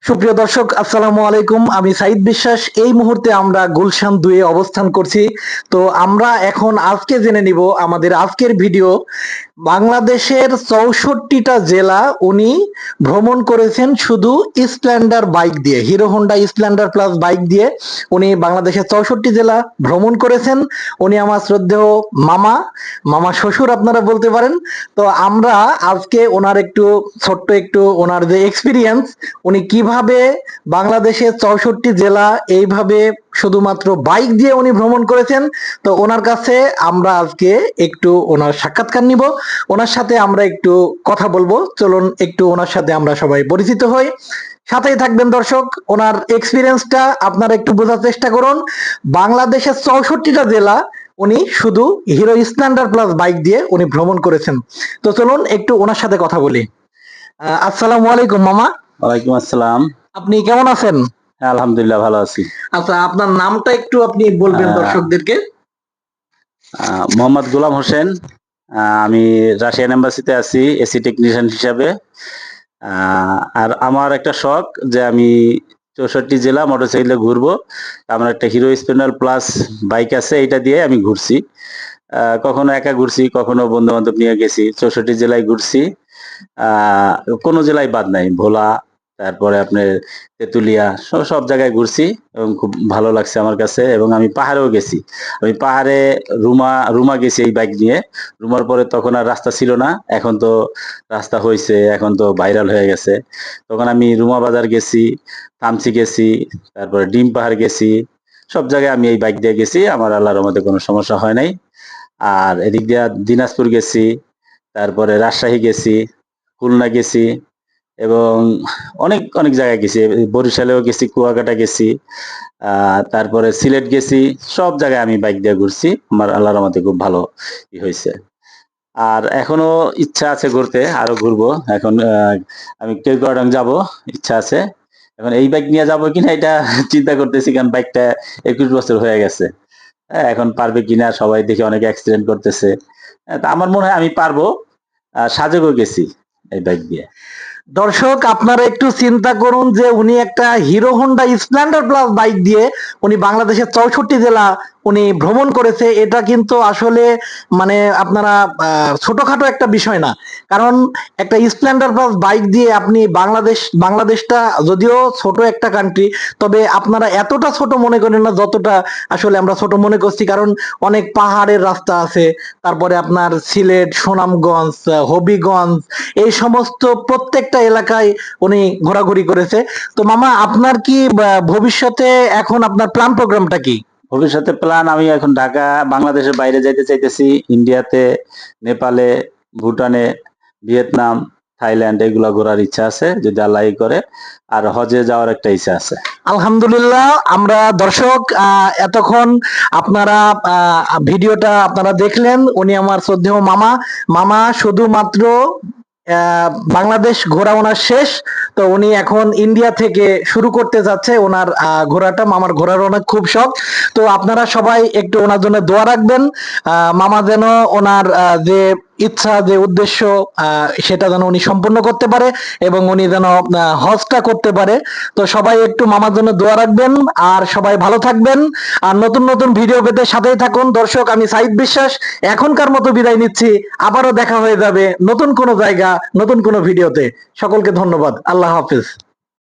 সুপ্রিয় দর্শক, আসসালামু আলাইকুম। আমি সাইদ বিশ্বাস। এই মুহূর্তে আমরা গুলশান 2 এ অবস্থান করছি। তো আমরা এখন আজকে জেনে নিব আমাদের আজকের ভিডিও। বাংলাদেশের 64টা জেলা উনি ভ্রমণ করেছেন শুধু স্প্লেন্ডার বাইক দিয়ে, hero Honda Splendor plus bike দিয়ে উনি বাংলাদেশের 64 জেলা ভ্রমণ করেছেন। উনি আমার শ্রদ্ধেয় মামা, মামা শ্বশুর আপনারা বলতে পারেন। তো আমরা আজকে ওনার একটু ওনার যে এক্সপিরিয়েন্স, উনি কিভাবে বাংলাদেশের 64 জেলা এইভাবে শুধুমাত্র বাইক দিয়ে উনি ভ্রমণ করেছেন, তো ওনার কাছে আমরা আজকে একটু ওনার সাক্ষাৎকার নিব। ওনার সাথে আমরা একটু কথা বলবো। চলুন একটু ওনার সাথে আমরা সবাই পরিচিত হই। সাথেই থাকবেন দর্শক। ওনার এক্সপিরিয়েন্সটা আপনারা একটু বোঝার চেষ্টা করুন। বাংলাদেশের 64টা জেলা উনি শুধু হিরো স্প্লেন্ডার প্লাস বাইক দিয়ে উনি ভ্রমণ করেছেন। তো চলুন একটু ওনার সাথে কথা বলি। আসসালামু আলাইকুম মামা। ওয়ালাইকুম আসসালাম। আপনি কেমন আছেন? হ্যাঁ, আলহামদুলিল্লাহ ভালো আছি। আচ্ছা, আপনার নামটা একটু আপনি বলবেন দর্শকদেরকে। মোহাম্মদ গোলাম হোসেন। আমি রাশিয়ান এম্বাসিতে আছি এসি টেকনিশিয়ান হিসাবে। আর আমার একটা শখ যে আমি 64 জেলা মোটরসাইকেলে ঘুরবো। আমার একটা হিরো স্প্লেন্ডার প্লাস বাইক আছে, এটা দিয়ে আমি ঘুরছি। কখনো একা ঘুরছি, কখনো বন্ধু বান্ধব নিয়ে গেছি। 64 জেলায় ঘুরছি। কোনো জেলায় বাদ নাই। ভোলা, তারপরে আপনার তেতুলিয়া, সব জায়গায় ঘুরছি এবং খুব ভালো লাগছে আমার কাছে। এবং আমি পাহাড়েও গেছি। আমি পাহাড়ে রুমা গেছি এই বাইক নিয়ে। রুমার পরে তখন আর রাস্তা ছিল না, এখন তো রাস্তা হয়েছে, এখন তো ভাইরাল হয়ে গেছে। তখন আমি রুমা বাজার গেছি, তামসি গেছি, তারপরে ডিম পাহাড় গেছি। সব জায়গায় আমি এই বাইক দিয়ে গেছি, আমার আল্লাহর রহমতে কোনো সমস্যা হয় নাই। আর এদিক দিয়ে দিনাজপুর গেছি, তারপরে রাজশাহী গেছি, খুলনা গেছি এবং অনেক অনেক জায়গায় গেছি। বরিশালেও গেছি, কুয়াকাটা গেছি, তারপরে সিলেট গেছি। সব জায়গায় আমি বাইক দিয়ে ঘুরছি। আমার আল্লাহর রহমতে খুব ভালো হয়েছে। আর এখনো ইচ্ছা আছে ঘুরতে, আরো ঘুরবো। এখন আমি কেওক্রাডং যাব, ইচ্ছা আছে। এখন এই বাইক নিয়ে যাবো কিনা এটা চিন্তা করতেছি, কারণ বাইকটা 21 বছর হয়ে গেছে। এখন পারবে কিনা, সবাই দেখে অনেক অ্যাক্সিডেন্ট করতেছে। তা আমার মনে হয় আমি পারবো। সাজেকও গেছি এই বাইক দিয়ে। দর্শক, আপনারা একটু চিন্তা করুন যে উনি একটা hero Honda Splendor plus bike দিয়ে উনি বাংলাদেশের 64 জেলা উনি ভ্রমণ করেছে। এটা কিন্তু আসলে মানে আপনারা ছোটখাটো একটা বিষয় না। কারণ একটা স্প্লেন্ডার প্লাস বাইক দিয়ে আপনি বাংলাদেশটা যদিও ছোট একটা কান্ট্রি, তবে আপনারা এতটা ছোট মনে করেন না যতটা আসলে আমরা ছোট মনে করছি। কারণ অনেক পাহাড়ের রাস্তা আছে, তারপরে আপনার সিলেট, সুনামগঞ্জ, হবিগঞ্জ, এই সমস্ত প্রত্যেকটা এলাকায় উনি ঘোরাঘুরি করেছে। তো মামা, আপনার কি ভবিষ্যতে এখন আপনার প্ল্যান প্রোগ্রামটা কি? ভবিষ্যতে প্ল্যান, আমি এখন বাংলাদেশের বাইরে যাইতে চাইতেছি। ইন্ডিয়াতে, নেপালে, ভুটানে, ভিয়েতনাম, থাইল্যান্ড এগুলা ঘোরার ইচ্ছা আছে যদি আল্লাহ করে। আর হজে যাওয়ার একটা ইচ্ছা আছে। আলহামদুলিল্লাহ। আমরা দর্শক, এতক্ষণ আপনারা ভিডিওটা আপনারা দেখলেন। উনি আমার শ্রদ্ধেয় মামা। মামা শুধুমাত্র বাংলাদেশ ঘোরা ওনার শেষ, তো উনি এখন ইন্ডিয়া থেকে শুরু করতে যাচ্ছে ওনার ঘোরাটা। মামার ঘোরার অনেক খুব শখ। তো আপনারা সবাই একটু ওনার জন্য দোয়া রাখবেন। মামা যেন ওনার যে ইচ্ছা, যে উদ্দেশ্য, সেটা যেন উনি সম্পূর্ণ করতে পারে এবং উনি যেন হজটা করতে পারে। তো সবাই একটু মামার জন্য দোয়া রাখবেন। আর সবাই ভালো থাকবেন। আর নতুন নতুন ভিডিও পেতে সাথেই থাকুন। দর্শক, আমি সাইদ বিশ্বাস এখনকার মতো বিদায় নিচ্ছি। আবারও দেখা হয়ে যাবে নতুন কোনো জায়গা, নতুন কোনো ভিডিওতে। সকলকে ধন্যবাদ। আল্লাহ হাফেজ।